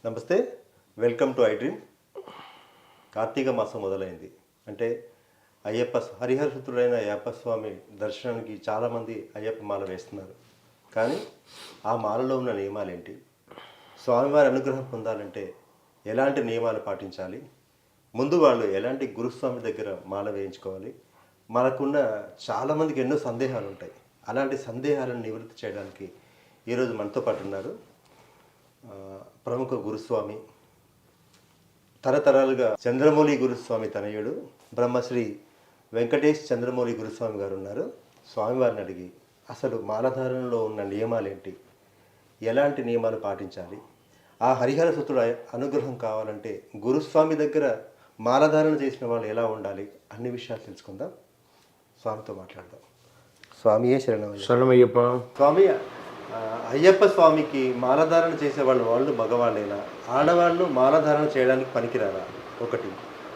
నమస్తే, welcome to I dream. Kartika మాసం మొదలైంది అంటే హరిహరసుతుడైన అయ్యప్ప స్వామి దర్శనానికి చాలామంది అయ్యప్ప మాల వేస్తున్నారు. కానీ ఆ మాలలో ఉన్న నియమాలు ఏంటి, స్వామివారి అనుగ్రహం పొందాలంటే ఎలాంటి నియమాలు పాటించాలి, ముందు వాళ్ళు ఎలాంటి గురుస్వామి దగ్గర మాల వేయించుకోవాలి, మనకున్న చాలామందికి ఎన్నో సందేహాలు ఉంటాయి. అలాంటి సందేహాలను నివృత్తి చేయడానికి ఈరోజు మనతో పాటు ఉన్నారు ప్రముఖ గురుస్వామి, తరతరాలుగా చంద్రమౌళి గురుస్వామి తనయుడు బ్రహ్మశ్రీ వెంకటేష్ చంద్రమౌళి గురుస్వామి గారు ఉన్నారు. స్వామివారిని అడిగి అసలు మాలధారణలో ఉన్న నియమాలేంటి, ఎలాంటి నియమాలు పాటించాలి, ఆ హరిహరసుతుడు అనుగ్రహం కావాలంటే గురుస్వామి దగ్గర మాలధారణ చేసిన వాళ్ళు ఎలా ఉండాలి, అన్ని విషయాలు తెలుసుకుందాం. స్వామితో మాట్లాడదాం. స్వామియే శరణమయ్యప్ప. స్వామి, అయ్యప్ప స్వామికి మాలధారణ చేసేవాళ్ళు వాళ్ళు మగవాళ్ళైనా, ఆడవాళ్ళు మాలధారణ చేయడానికి పనికిరారా? ఒకటి.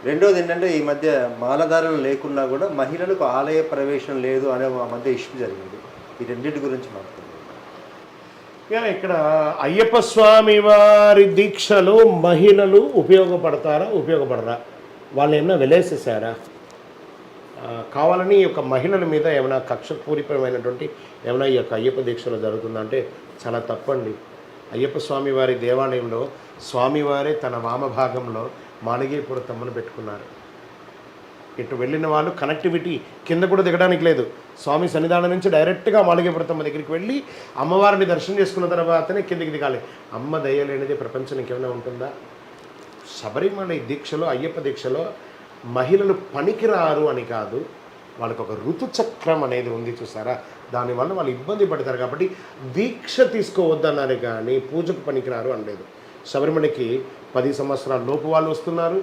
రెండోది ఏంటంటే, ఈ మధ్య మాలధారణ లేకున్నా కూడా మహిళలకు ఆలయ ప్రవేశం లేదు అనే మధ్య ఇష్యూ జరిగింది. ఈ రెండింటి గురించి మాట్లాడుతున్నాం. ఇక్కడ అయ్యప్ప స్వామి వారి దీక్షలో మహిళలు ఉపయోగపడరా? వాళ్ళు ఏమైనా వెలేసేసారా? కావాలని ఈ యొక్క మహిళల మీద ఏమైనా కక్షపూరితమైనటువంటి ఏమైనా ఈ యొక్క అయ్యప్ప దీక్షలో జరుగుతుందంటే చాలా తప్పండి. అయ్యప్ప స్వామి వారి దేవాలయంలో స్వామివారే తన వామభాగంలో మాళిగేపురతమ్మను పెట్టుకున్నారు. ఇటు వెళ్ళిన వాళ్ళు కనెక్టివిటీ కింద కూడా దిగడానికి లేదు. స్వామి సన్నిధానం నుంచి డైరెక్ట్గా మాళిగేపురతమ్మ దగ్గరికి వెళ్ళి అమ్మవారిని దర్శనం చేసుకున్న తర్వాతనే కిందికి దిగాలి. అమ్మ దయ లేనిది ప్రపంచానికి ఏమైనా ఉంటుందా? శబరిమల దీక్షలో, అయ్యప్ప దీక్షలో మహిళలు పనికిరారు అని కాదు, వాళ్ళకి ఒక ఋతుచక్రం అనేది ఉంది చూసారా, దానివల్ల వాళ్ళు ఇబ్బంది పడతారు. కాబట్టి దీక్ష తీసుకోవద్దన్నారు కానీ పూజకు పనికిరారు అనలేదు. శబరిమలకి 10 సంవత్సరాల లోపు వాళ్ళు వస్తున్నారు,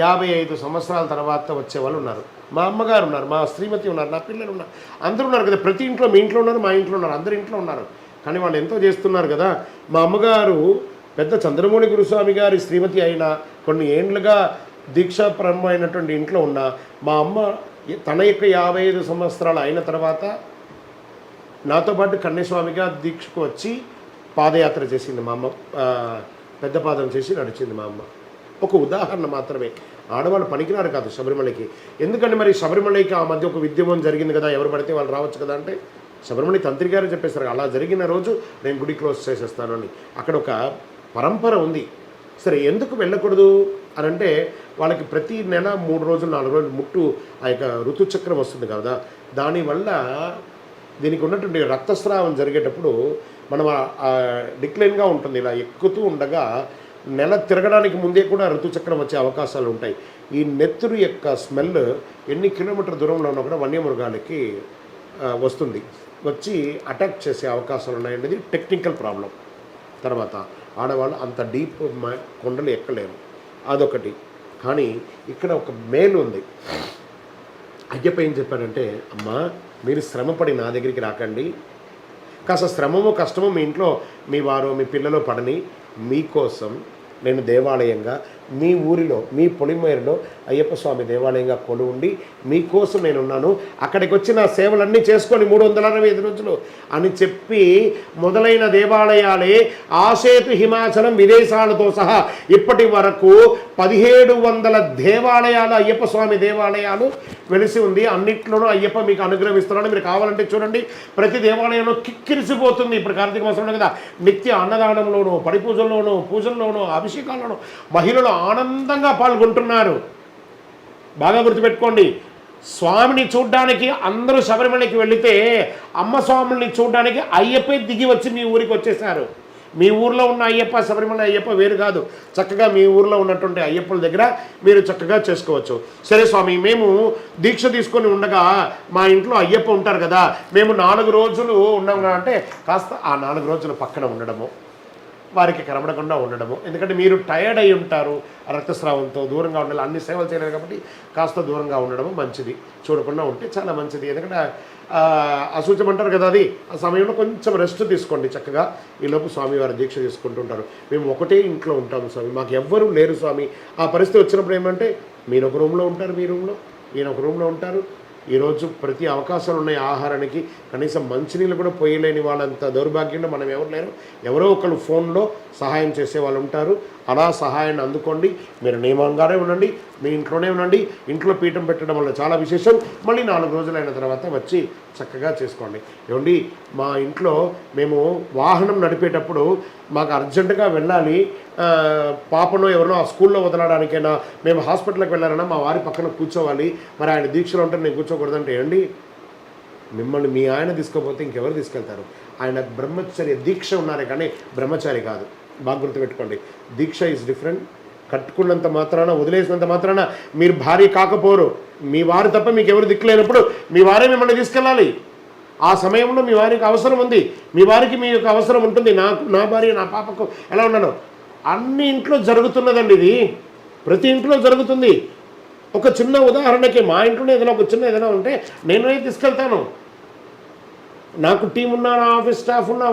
55 సంవత్సరాల తర్వాత వచ్చే వాళ్ళు ఉన్నారు. మా అమ్మగారు ఉన్నారు, మా శ్రీమతి ఉన్నారు, నా పిల్లలు ఉన్నారు, అందరూ ఉన్నారు కదా. ప్రతి ఇంట్లో మీ ఇంట్లో ఉన్నారు, మా ఇంట్లో ఉన్నారు, అందరి ఇంట్లో ఉన్నారు. కానీ వాళ్ళు ఎంతో చేస్తున్నారు కదా. మా అమ్మగారు పెద్ద చంద్రమౌళి గురుస్వామి గారి శ్రీమతి అయినా కొన్ని ఏండ్లుగా దీక్షాపరమైనటువంటి ఇంట్లో ఉన్న మా అమ్మ తన యొక్క 55 సంవత్సరాలు అయిన తర్వాత నాతో పాటు కన్యస్వామిగా దీక్షకు వచ్చి పాదయాత్ర చేసింది. మా అమ్మ పెద్ద పాదం చేసి నడిచింది మా అమ్మ. ఒక ఉదాహరణ మాత్రమే. ఆడవాళ్ళు పనికిరారు కాదు శబరిమలకి. ఎందుకంటే మరి శబరిమలకి ఆ మధ్య ఒక విద్యమం జరిగింది కదా, ఎవరు పడితే వాళ్ళు రావచ్చు కదా అంటే శబరిమల తంత్రి గారు చెప్పేశారు అలా జరిగిన రోజు నేను గుడి క్లోజ్ చేసేస్తాను అని. అక్కడ ఒక పరంపర ఉంది. సరే, ఎందుకు వెళ్ళకూడదు అని అంటే వాళ్ళకి ప్రతి నెల 3 రోజులు 4 రోజులు ముట్టు ఆ యొక్క ఋతుచక్రం వస్తుంది కదా, దానివల్ల దీనికి ఉన్నటువంటి రక్తస్రావం జరిగేటప్పుడు మనం డిక్లైన్గా ఉంటుంది. ఇలా ఎక్కుతూ ఉండగా నెల తిరగడానికి ముందే కూడా ఋతుచక్రం వచ్చే అవకాశాలు ఉంటాయి. ఈ నెత్తురు యొక్క స్మెల్ ఎన్ని కిలోమీటర్ దూరంలో ఉన్నా కూడా వన్యమృగాలకి వస్తుంది, వచ్చి అటాక్ చేసే అవకాశాలు ఉన్నాయనేది టెక్నికల్ ప్రాబ్లం. తర్వాత ఆడవాళ్ళు అంత డీప్ కొండలు ఎక్కలేరు, అదొకటి. కానీ ఇక్కడ ఒక మేలు ఉంది. అయ్యప్ప ఏం చెప్పారంటే, అమ్మా మీరు శ్రమపడి నా దగ్గరికి రాకండి, కాస్త శ్రమమో కష్టమో మీ ఇంట్లో మీ వారు మీ పిల్లలు పడని, మీకోసం నేను దేవాలయంగా మీ ఊరిలో మీ పొలిమేరులో అయ్యప్ప స్వామి దేవాలయంగా కొలువుండి మీకోసం నేనున్నాను, అక్కడికి వచ్చి నా సేవలన్నీ చేసుకొని 365 రోజులు అని చెప్పి మొదలైన దేవాలయాలే ఆసేతు హిమాచలం విదేశాలతో సహా ఇప్పటి వరకు 1700 దేవాలయాలు అయ్యప్ప స్వామి దేవాలయాలు వెలిసి ఉంది. అన్నిట్లోనూ అయ్యప్ప మీకు అనుగ్రహిస్తున్నాడు. మీరు కావాలంటే చూడండి, ప్రతి దేవాలయంలో కిక్కిరిసిపోతుంది. ఇప్పుడు కార్తీక మాసంలో కదా, నిత్య అన్నదానంలోనూ పడిపూజల్లోనూ పూజల్లోనూ అభిషేకాల్లోనూ మహిళలు ఆనందంగా పాల్గొంటున్నారు. బాగా గుర్తుపెట్టుకోండి, స్వామిని చూడ్డానికి అందరూ శబరిమలకి వెళితే అమ్మ స్వాముల్ని చూడ్డానికి అయ్యప్పే దిగి వచ్చి మీ ఊరికి వచ్చేసారు. మీ ఊర్లో ఉన్న అయ్యప్ప శబరిమల అయ్యప్ప వేరు కాదు. చక్కగా మీ ఊర్లో ఉన్నటువంటి అయ్యప్పల దగ్గర మీరు చక్కగా చేసుకోవచ్చు. సరే స్వామి, మేము దీక్ష తీసుకొని ఉండగా మా ఇంట్లో అయ్యప్ప ఉంటారు కదా, మేము 4 రోజులు ఉన్నాం అంటే కాస్త ఆ 4 రోజులు పక్కన ఉండడము, వారికి కనబడకుండా ఉండడము. ఎందుకంటే మీరు టయర్డ్ అయి ఉంటారు, రక్తస్రావంతో దూరంగా ఉండాలి, అన్ని సేవలు చేయలేరు కాబట్టి కాస్త దూరంగా ఉండడము మంచిది. చూడకుండా ఉంటే చాలా మంచిది. ఎందుకంటే అసూచమంటారు కదా, అది ఆ సమయంలో కొంచెం రెస్ట్ తీసుకోండి. చక్కగా ఈలోపు స్వామివారి దీక్ష తీసుకుంటుంటారు. మేము ఒకటే ఇంట్లో ఉంటాము స్వామి, మాకు ఎవ్వరూ లేరు స్వామి. ఆ పరిస్థితి వచ్చినప్పుడు ఏమంటే మీరు ఒక రూమ్లో ఉంటారు, మీ రూమ్లో ఈయన ఒక రూమ్లో ఉంటారు, ఈరోజు ప్రతి అవకాశాలు ఉన్నాయి ఆహారానికి, కనీసం మంచినీళ్ళు కూడా పోయలేని వాళ్ళంత దౌర్భాగ్యంలో మనం ఎవరు లేరు. ఎవరో ఒకరు ఫోన్లో సహాయం చేసే వాళ్ళు ఉంటారు. అలా సహాయాన్ని అందుకోండి. మీరు నియమంగానే ఉండండి, మీ ఇంట్లోనే ఉండండి. ఇంట్లో పీఠం పెట్టడం వల్ల చాలా విశేషం. మళ్ళీ 4 రోజులైన తర్వాత వచ్చి చక్కగా చేసుకోండి. ఏమండి, మా ఇంట్లో మేము వాహనం నడిపేటప్పుడు మాకు అర్జెంటుగా వెళ్ళాలి, పాపను ఎవరినో ఆ స్కూల్లో వదలడానికైనా, మేము హాస్పిటల్కి వెళ్ళాలన్నా మా వారి పక్కన కూర్చోవాలి. మరి ఆయన దీక్షలో ఉంటే నేను కూర్చోకూడదంటే ఏమండి, మిమ్మల్ని మీ ఆయన తీసుకోకపోతే ఇంకెవరు తీసుకెళ్తారు? ఆయన బ్రహ్మచర్య దీక్ష ఉన్నారే కానీ బ్రహ్మచారి కాదు. బాగా గుర్తుపెట్టుకోండి. దీక్ష ఈజ్ డిఫరెంట్. కట్టుకున్నంత మాత్రాన, వదిలేసినంత మాత్రాన మీరు భార్య కాకపోరు. మీ వారు తప్ప మీకు ఎవరు దిక్కులేనప్పుడు మీ వారే మిమ్మల్ని తీసుకెళ్ళాలి. ఆ సమయంలో మీ వారికి అవసరం ఉంది, మీ వారికి మీ యొక్క అవసరం ఉంటుంది. నా భార్య నా పాపకు ఎలా ఉన్నాను, అన్ని ఇంట్లో జరుగుతున్నదండి. ఇది ప్రతి ఇంట్లో జరుగుతుంది. ఒక చిన్న ఉదాహరణకి మా ఇంట్లోనే ఏదైనా ఒక చిన్న ఏదైనా ఉంటే నేనే తీసుకెళ్తాను. నాకు టీం ఉన్నా, నా ఆఫీస్ స్టాఫ్ ఉన్నా,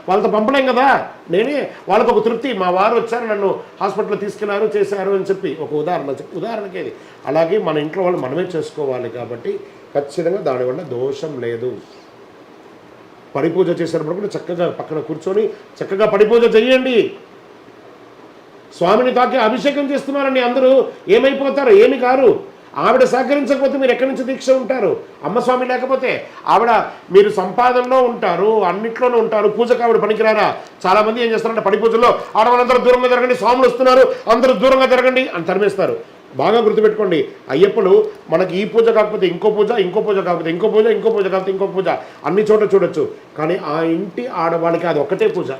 వాళ్ళతో పంపలేం కదా. నేనే వాళ్ళకు ఒక తృప్తి, మా వారు వచ్చారు నన్ను హాస్పిటల్లో తీసుకెళ్లారు, చేశారు అని చెప్పి ఒక ఉదాహరణకి ఇది. అలాగే మన ఇంట్లో వాళ్ళు మనమే చేసుకోవాలి. కాబట్టి ఖచ్చితంగా దానివల్ల దోషం లేదు. పడిపూజ చేసేటప్పుడు కూడా చక్కగా పక్కన కూర్చొని చక్కగా పడిపూజ చేయండి. స్వామిని తాకి అభిషేకం చేస్తున్నారని అందరూ ఏమైపోతారు? ఏమి కారు. ఆవిడ సహకరించకపోతే మీరు ఎక్కడి నుంచి దీక్ష ఉంటారు? అమ్మస్వామి లేకపోతే ఆవిడ, మీరు సంపాదనలో ఉంటారు, అన్నిట్లోనూ ఉంటారు. పూజకు ఆవిడ పనికిరారా? చాలామంది ఏం చేస్తారంటే పడి పూజల్లో ఆడవాళ్ళందరూ దూరంగా జరగండి, స్వాములు వస్తున్నారు, అందరూ దూరంగా జరగండి అని తరిమేస్తారు. బాగా గుర్తుపెట్టుకోండి, అయ్యప్పలు మనకి ఈ పూజ కాకపోతే ఇంకో పూజ, ఇంకో పూజ కాకపోతే ఇంకో పూజ, ఇంకో పూజ కాకపోతే ఇంకో పూజ, అన్ని చోట్ల చూడొచ్చు. కానీ ఆ ఇంటి ఆడవాళ్ళకి అది ఒకటే పూజ.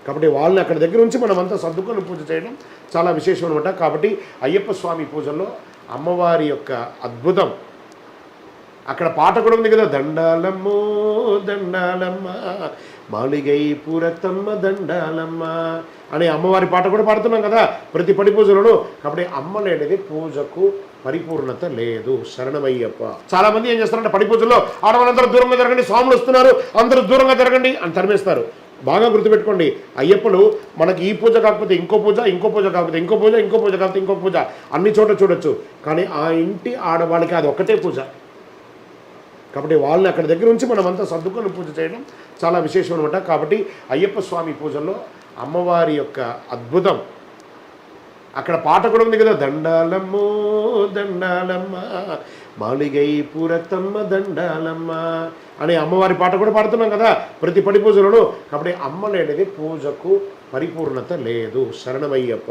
కాబట్టి వాళ్ళని అక్కడ దగ్గర నుంచి మనం అంతా సర్దుకొని పూజ చేయడం చాలా విశేషం అనమాట. కాబట్టి అయ్యప్ప స్వామి పూజల్లో అమ్మవారి యొక్క అద్భుతం, అక్కడ పాట కూడా ఉంది కదా, దండాలమ్మో దండాలమ్మ మాలిగై పూరతమ్మ దండాలమ్మ అనే అమ్మవారి పాట కూడా పాడుతున్నాం కదా ప్రతి పడి పూజలోనూ. కాబట్టి అమ్మ లేనిది పూజకు పరిపూర్ణత లేదు. శరణమయ్యప్ప. చాలా మంది ఏం చేస్తారంటే పడి పూజల్లో ఆడవాళ్ళందరూ దూరంగా జరగండి, స్వాములు వస్తున్నారు, అందరూ దూరంగా జరగండి అని తరిమేస్తారు. బాగా గుర్తుపెట్టుకోండి, అయ్యప్పలు మనకి ఈ పూజ కాకపోతే ఇంకో పూజ, ఇంకో పూజ కాకపోతే ఇంకో పూజ, ఇంకో పూజ కాకపోతే ఇంకో పూజ, అన్ని చోట్ల చూడొచ్చు. కానీ ఆ ఇంటి ఆడవాళ్ళకి అది ఒకటే పూజ. కాబట్టి వాళ్ళని అక్కడ దగ్గర నుంచి మనం అంతా సర్దుకొని పూజ చేయడం చాలా విశేషం అనమాట. కాబట్టి అయ్యప్ప స్వామి పూజల్లో అమ్మవారి యొక్క అద్భుతం, అక్కడ పాట కూడా ఉంది కదా, దండాలమ్మో దండాలమ్మ మాలిగై పూరతమ్మ దండాలమ్మ అనే అమ్మవారి పాట కూడా పాడుతున్నాం కదా ప్రతి పడి పూజలోనూ. కాబట్టి అమ్మ లేనిది పూజకు పరిపూర్ణత లేదు. శరణమయ్యప్ప.